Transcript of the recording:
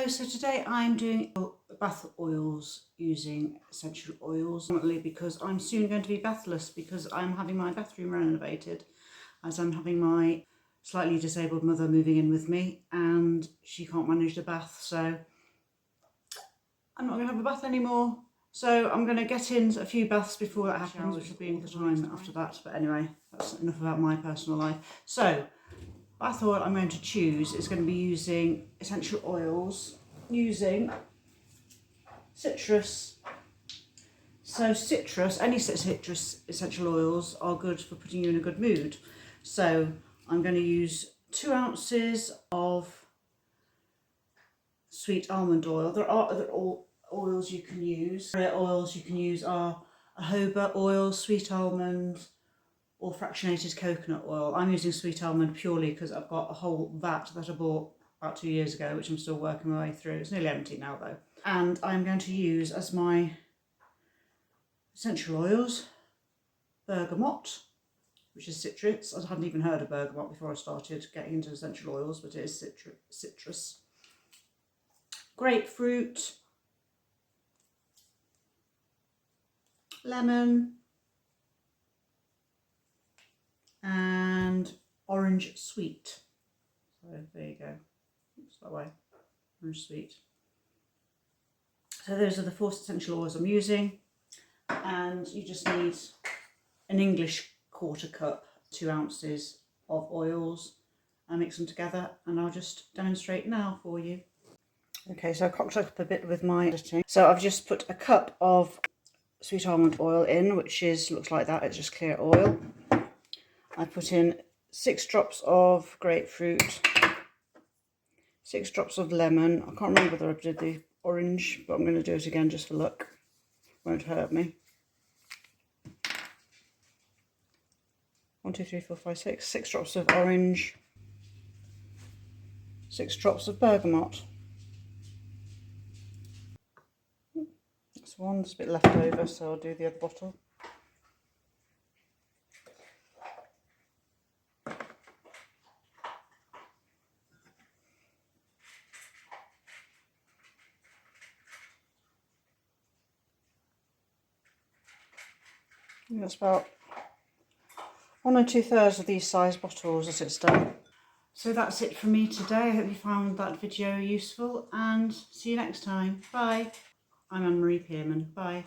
Hello, so today I'm doing bath oils using essential oils, mainly because I'm soon going to be bathless because I'm having my bathroom renovated as I'm having my slightly disabled mother moving in with me and she can't manage the bath, so I'm not going to have a bath anymore. So I'm going to get in a few baths before that happens, which will be all the time after that, but anyway, that's enough about my personal life. So bath oil I'm going to choose is going to be using essential oils using citrus. So citrus, any citrus essential oils are good for putting you in a good mood. So I'm going to use 2 ounces of sweet almond oil. There are other oils you can use. The oils you can use are jojoba oil, sweet almond, or fractionated coconut oil. I'm using sweet almond purely because I've got a whole vat that I bought about 2 years ago, which I'm still working my way through. It's nearly empty now though. And I'm going to use as my essential oils bergamot, which is citrus. I hadn't even heard of bergamot before I started getting into essential oils, but it is citrus. Grapefruit, lemon, and orange sweet. So there you go. Oops, that way. Orange sweet. So those are the 4 essential oils I'm using, and you just need an English quarter cup, 2 ounces of oils. I mix them together and I'll just demonstrate now for you. Okay, so I cocked up a bit with my editing. So I've just put a cup of sweet almond oil in, which looks like that, it's just clear oil. I put in 6 drops of grapefruit, 6 drops of lemon. I can't remember whether I did the orange, but I'm going to do it again just for luck. Won't hurt me. 1, 2, 3, 4, 5, 6. 6 drops of orange, 6 drops of bergamot. That's one, there's a bit left over, so I'll do the other bottle. That's about 1 2/3 of these size bottles as it's done. So that's it for me today. I hope you found that video useful and see you next time. Bye. I'm Anne-Marie Pearman. Bye.